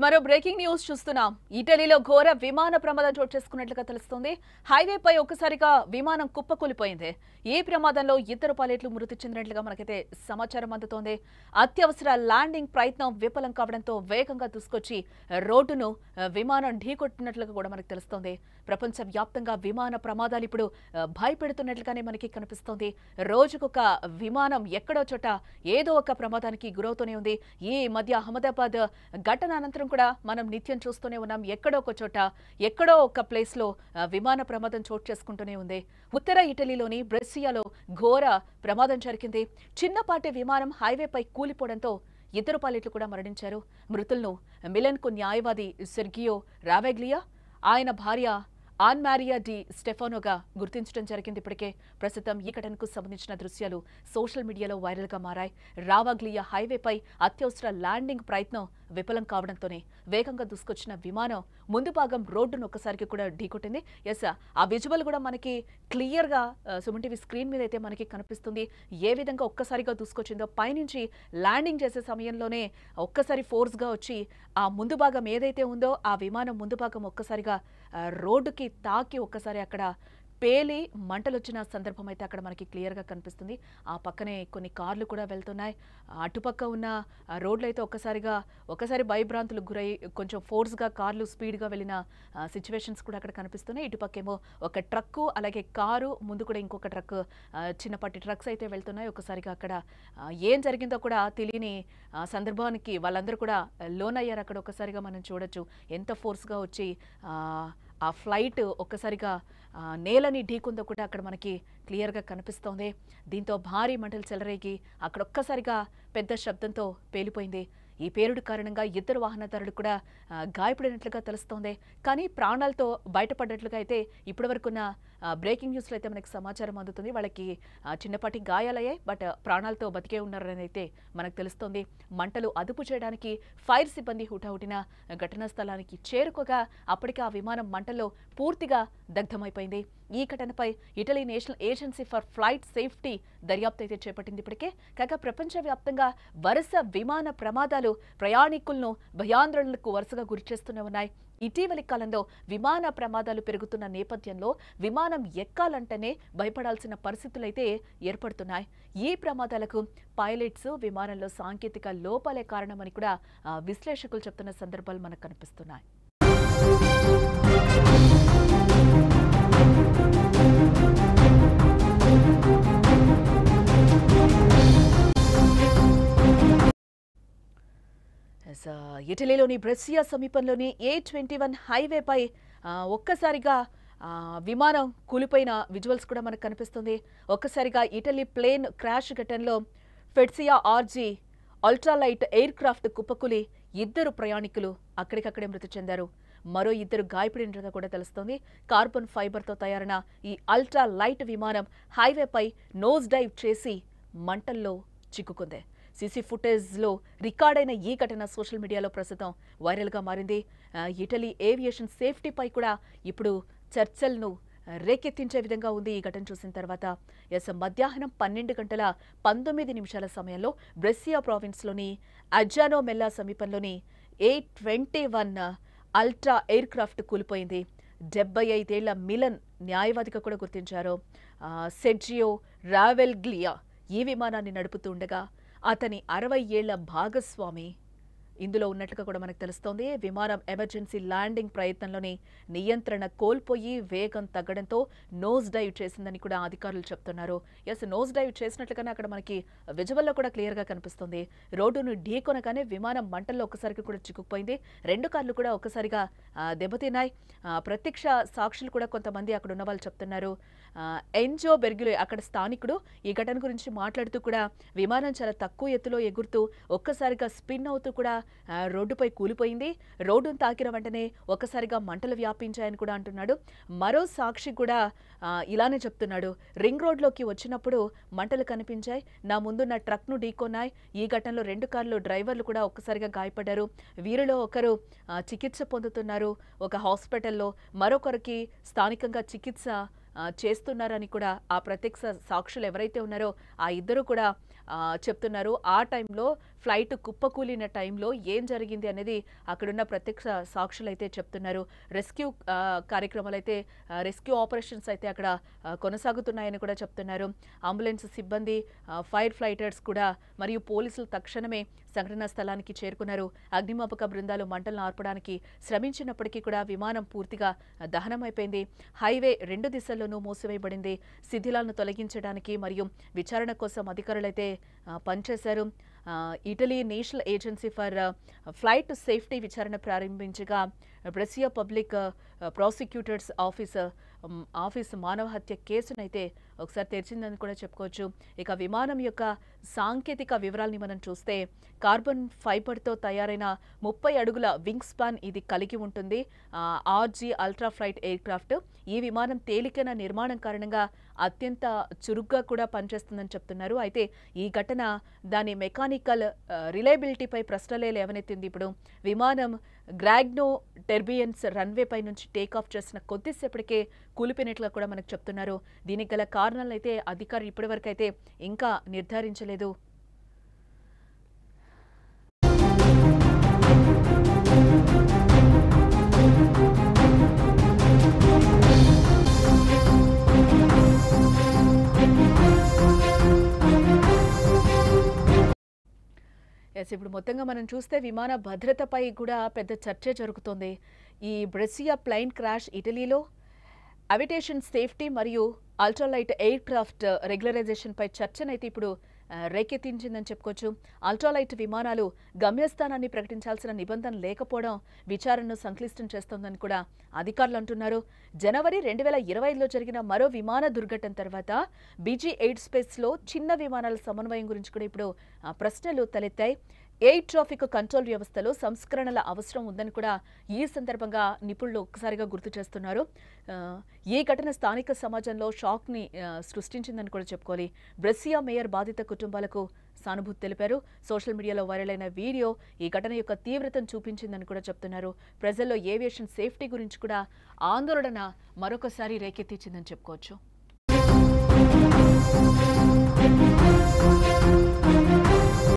మరో breaking news చూస్తున్నాం. ఇటలీలో ఘోర విమాన ప్రమాదం చోటు చేసుకున్నట్లుగా తెలుస్తోంది. హైవేపై ఒక్కసారిగా విమానం కుప్పకూలిపోయింది. ఈ ప్రమాదంలో ఇద్దరు పైలట్లు మృతి చెందినట్లుగా మనకైతే సమాచారం అందుతోంది. అత్యవసర ల్యాండింగ్ ప్రయత్నం విఫలం కావడంతో వేగంగా దూసుకొచ్చి రోడ్డును విమానం ఢీకొట్టినట్లుగా కూడా మనకు తెలుస్తోంది. ప్రపంచవ్యాప్తంగా విమాన ప్రమాదాలు ఇప్పుడు భయపెడుతున్నట్లుగానే మనకి కనిపిస్తోంది. రోజుకొక విమానం ఎక్కడో చోట ఏదో ఒక ప్రమాదానికి గురవుతూనే ఉంది. ఈ మధ్య అహ్మదాబాద్ ఘటన అనంతరం కూడా మనం నిత్యం చూస్తూనే ఉన్నాం. ఎక్కడో ఒక చోట ఎక్కడో ఒక ప్లేస్ లో విమాన ప్రమాదం చోటు చేసుకుంటూనే ఉంది. ఉత్తర ఇటలీలోని బ్రెసియాలో ఘోర ప్రమాదం జరిగింది. చిన్నపాటి విమానం హైవేపై కూలిపోవడంతో ఇద్దరు పైలట్లు కూడా మరణించారు. మృతులను మిలన్ కు న్యాయవాది సెర్గియో రావెగ్లియా, ఆయన భార్య ఆన్ మారియా డి స్టెఫానోగా గుర్తించడం జరిగింది. ఇప్పటికే ప్రస్తుతం ఈ ఘటనకు సంబంధించిన దృశ్యాలు సోషల్ మీడియాలో వైరల్ గా మారాయి. రావగ్లియా హైవేపై అత్యవసర ల్యాండింగ్ ప్రయత్నం విఫలం కావడంతోనే వేగంగా దూసుకొచ్చిన విమానం ముందు భాగం రోడ్డును ఒక్కసారికి కూడా ఢీకొట్టింది. ఎస్, ఆ విజువల్ కూడా మనకి క్లియర్ గా సుమన్ టీవీ స్క్రీన్ మీద అయితే మనకి కనిపిస్తుంది. ఏ విధంగా ఒక్కసారిగా దూసుకొచ్చిందో, పైనుంచి ల్యాండింగ్ చేసే సమయంలోనే ఒక్కసారి ఫోర్స్ గా వచ్చి ఆ ముందు భాగం ఏదైతే ఉందో ఆ విమానం ముందు భాగం ఒక్కసారిగా రోడ్డుకి తాకి ఒక్కసారి అక్కడ పేలి మంటలు వచ్చిన సందర్భం అయితే అక్కడ మనకి క్లియర్గా కనిపిస్తుంది. ఆ పక్కనే కొన్ని కార్లు కూడా వెళ్తున్నాయి. అటుపక్క ఉన్న రోడ్లు అయితే ఒక్కసారి భయభ్రాంతులకు గురై కొంచెం ఫోర్స్గా కార్లు స్పీడ్గా వెళ్ళిన సిచ్యువేషన్స్ కూడా అక్కడ కనిపిస్తున్నాయి. ఇటుపక్కేమో ఒక ట్రక్కు, అలాగే కారు, ముందు కూడా ఇంకొక ట్రక్, చిన్నపాటి ట్రక్స్ అయితే వెళ్తున్నాయి. ఒక్కసారిగా అక్కడ ఏం జరిగిందో కూడా తెలియని సందర్భానికి వాళ్ళందరూ కూడా లోనయ్యారు. అక్కడ ఒక్కసారిగా మనం చూడొచ్చు ఎంత ఫోర్స్గా వచ్చి ఆ ఫ్లైట్ ఒక్కసారిగా నేలని ఢీకుందో కూడా అక్కడ మనకి క్లియర్గా కనిపిస్తోంది. దీంతో భారీ మంటలు చెలరేగి అక్కడ ఒక్కసారిగా పెద్ద శబ్దంతో పేలిపోయింది. ఈ పేలుడు కారణంగా ఇద్దరు వాహనదారులు కూడా గాయపడినట్లుగా తెలుస్తోంది. కానీ ప్రాణాలతో బయటపడ్డట్లుగా అయితే ఇప్పటివరకున్న బ్రేకింగ్ న్యూస్లో అయితే మనకి సమాచారం అందుతుంది. వాళ్ళకి చిన్నపాటి గాయాలయ్యాయి, బట్ ప్రాణాలతో బతికే ఉన్నారని అయితే మనకు తెలుస్తోంది. మంటలు అదుపు చేయడానికి ఫైర్ సిబ్బంది హుటాహుటిన ఘటనా స్థలానికి చేరుకోగా అప్పటికే ఆ విమానం మంటల్లో పూర్తిగా దగ్ధమైపోయింది. ఈ ఘటనపై Italy national agency for flight safety దర్యాప్తు అయితే చేపట్టింది. ఇప్పటికే కాగా ప్రపంచవ్యాప్తంగా వరుస విమాన ప్రమాదాలు ప్రయాణికులను భయాందోళనలకు వరుసగా గురిచేస్తూనే ఉన్నాయి. ఇటీవలి కాలంలో విమాన ప్రమాదాలు పెరుగుతున్న నేపథ్యంలో విమానం ఎక్కాలంటేనే భయపడాల్సిన పరిస్థితులైతే ఏర్పడుతున్నాయి. ఈ ప్రమాదాలకు పైలట్స్, విమానంలో సాంకేతిక లోపాలే కారణమని కూడా విశ్లేషకులు చెప్తున్న సందర్భాలు మనకు కనిపిస్తున్నాయి. ఇటలీలోని బ్రెసియా సమీపంలోని A21 హైవేపై ఒక్కసారిగా విమానం కూలిపోయిన విజువల్స్ కూడా మనకు కనిపిస్తుంది. ఒక్కసారిగా ఇటలీ ప్లేన్ క్రాష్ ఘటనలో ఫెడ్సియా ఆర్జీ అల్ట్రాలైట్ ఎయిర్ క్రాఫ్ట్ కుప్పకూలి ఇద్దరు ప్రయాణికులు అక్కడికక్కడే మృతి చెందారు. మరో ఇద్దరు గాయపడినట్లుగా కూడా తెలుస్తోంది. కార్బన్ ఫైబర్తో తయారైన ఈ అల్ట్రా లైట్ విమానం హైవేపై నోస్ డైవ్ చేసి మంటల్లో చిక్కుకుంది. సీసీ ఫుటేజ్లో రికార్డైన ఈ ఘటన సోషల్ మీడియాలో ప్రస్తుతం వైరల్గా మారింది. ఇటలీ ఏవియేషన్ సేఫ్టీపై కూడా ఇప్పుడు చర్చలను రేకెత్తించే విధంగా ఉంది. ఈ ఘటన చూసిన తర్వాత మధ్యాహ్నం 12:19 సమయంలో బ్రెసియా ప్రావిన్స్లోని అజ్జానో మెల్లా సమీపంలోని A21 అల్ట్రా ఎయిర్ క్రాఫ్ట్ కూలిపోయింది. 75 ఏళ్ల మిలన్ న్యాయవాదిగా కూడా గుర్తించారు. సెర్జియో రావెగ్లియా ఈ విమానాన్ని నడుపుతూ ఉండగా అతని 60 ఏళ్ల భాగస్వామి ఇందులో ఉన్నట్లుగా కూడా మనకు తెలుస్తోంది. విమానం ఎమర్జెన్సీ ల్యాండింగ్ ప్రయత్నంలోని నియంత్రణ కోల్పోయి వేగం తగ్గడంతో నోస్ డైవ్ చేసిందని కూడా అధికారులు చెప్తున్నారు. నోస్ డైవ్ చేసినట్లుగానే అక్కడ మనకి విజువల్లో కూడా క్లియర్గా కనిపిస్తుంది. రోడ్డును ఢీకొనగానే విమానం మంటల్లో ఒక్కసారిగా కూడా చిక్కుకుపోయింది. రెండు కార్లు కూడా ఒక్కసారిగా దెబ్బతిన్నాయి. ప్రత్యక్ష సాక్షులు కూడా కొంతమంది అక్కడ ఉన్న వాళ్ళు చెప్తున్నారు. ఎన్జో బెర్గిలో అక్కడ స్థానికుడు ఈ ఘటన గురించి మాట్లాడుతూ కూడా విమానం చాలా తక్కువ ఎత్తులో ఎగురుతూ ఒక్కసారిగా స్పిన్ అవుతూ కూడా రోడ్డుపై కూలిపోయింది. రోడ్డును తాకిన వెంటనే ఒక్కసారిగా మంటలు వ్యాపించాయని కూడా అంటున్నాడు. మరో సాక్షి కూడా ఇలానే చెప్తున్నాడు. రింగ్ రోడ్లోకి వచ్చినప్పుడు మంటలు కనిపించాయి, నా ముందున్న ట్రక్ను ఢీకొన్నాయి. ఈ ఘటనలో 2 కార్లు డ్రైవర్లు కూడా ఒక్కసారిగా గాయపడ్డారు. వీరిలో ఒకరు చికిత్స పొందుతున్నారు ఒక హాస్పిటల్లో, మరొకరికి స్థానికంగా చికిత్స చేస్తున్నారని కూడా ఆ ప్రత్యక్ష సాక్షులు ఎవరైతే ఉన్నారో ఆ ఇద్దరు కూడా చెప్తున్నారు. ఆ టైంలో ఫ్లైట్ కుప్పకూలిన టైంలో ఏం జరిగింది అనేది అక్కడున్న ప్రత్యక్ష సాక్షులైతే చెప్తున్నారు. రెస్క్యూ కార్యక్రమాలైతే రెస్క్యూ ఆపరేషన్స్ అయితే అక్కడ కొనసాగుతున్నాయని కూడా చెప్తున్నారు. అంబులెన్స్ సిబ్బంది, ఫైర్ ఫైటర్స్ కూడా మరియు పోలీసులు తక్షణమే సంఘటనా స్థలానికి చేరుకున్నారు. అగ్నిమాపక బృందాలు మంటలను ఆర్పడానికి శ్రమించినప్పటికీ కూడా విమానం పూర్తిగా దహనమైపోయింది. హైవే 2 దిశల్లోనూ మూసివేయబడింది. శిథిలాలను తొలగించడానికి మరియు విచారణ కోసం అధికారులైతే పనిచేశారు. Italy national agency for flight safety విచారణ ప్రారంభించగా బ్రెసియా పబ్లిక్ ప్రాసిక్యూటర్స్ ఆఫీస్ మానవ హత్య కేసునైతే ఒకసారి తెరిచిందని కూడా చెప్పుకోవచ్చు. ఇక విమానం యొక్క సాంకేతిక వివరాలని మనం చూస్తే కార్బన్ ఫైబర్తో తయారైన 30 అడుగుల వింగ్ స్పాన్ ఇది కలిగి ఉంటుంది. R G ultra flight aircraft. ఈ విమానం తేలికైన నిర్మాణం కారణంగా అత్యంత చురుగ్గా కూడా పనిచేస్తుందని చెప్తున్నారు. అయితే ఈ ఘటన దాని మెకానికల్ రిలయబిలిటీపై ప్రశ్నలే లేవనెత్తింది. ఇప్పుడు విమానం గ్రాగ్నో టెర్బియన్స్ రన్వే పై నుంచి టేకాఫ్ చేసిన కొద్దిసేపటికే కూలిపోయినట్లుగా కూడా మనకు చెప్తున్నారు. దీనికి గల కారణాలు అయితే అధికారులు ఇప్పటివరకు అయితే ఇంకా నిర్ధారించలేదు. ఇప్పుడు మొత్తంగా మనం చూస్తే విమాన భద్రతపై కూడా పెద్ద చర్చ జరుగుతోంది. ఈ బ్రెసియా ప్లైన్ క్రాష్ ఇటలీలో అవిటేషన్ సేఫ్టీ మరియు అల్ట్రాలైట్ ఎయిర్ క్రాఫ్ట్ రెగ్యులరైజేషన్ పై చర్చనైతే ఇప్పుడు రేకెత్తించిందని చెప్పుకోవచ్చు. అల్ట్రాలైట్ విమానాలు గమ్యస్థానాన్ని ప్రకటించాల్సిన నిబంధన లేకపోవడం విచారణను సంక్లిష్టం చేస్తోందని కూడా అధికారులు అంటున్నారు. జనవరి 2025లో జరిగిన మరో విమాన దుర్ఘటన తర్వాత BG8 స్పేస్లో చిన్న విమానాల సమన్వయం గురించి కూడా ఇప్పుడు ప్రశ్నలు తలెత్తాయి. ఎయిర్ ట్రాఫిక్ కంట్రోల్ వ్యవస్థలో సంస్కరణల అవసరం ఉందని కూడా ఈ సందర్భంగా నిపుణులు ఒక్కసారిగా గుర్తు చేస్తున్నారు. ఈ ఘటన స్థానిక సమాజంలో షాక్ని సృష్టించిందని కూడా చెప్పుకోవాలి. బ్రెసియా మేయర్ బాధిత కుటుంబాలకు సానుభూతి తెలిపారు. సోషల్ మీడియాలో వైరల్ అయిన వీడియో ఈ ఘటన యొక్క తీవ్రతను చూపించిందని కూడా చెప్తున్నారు. ప్రజల్లో ఏవియేషన్ సేఫ్టీ గురించి కూడా ఆందోళన మరొకసారి రేకెత్తించిందని చెప్పుకోవచ్చు.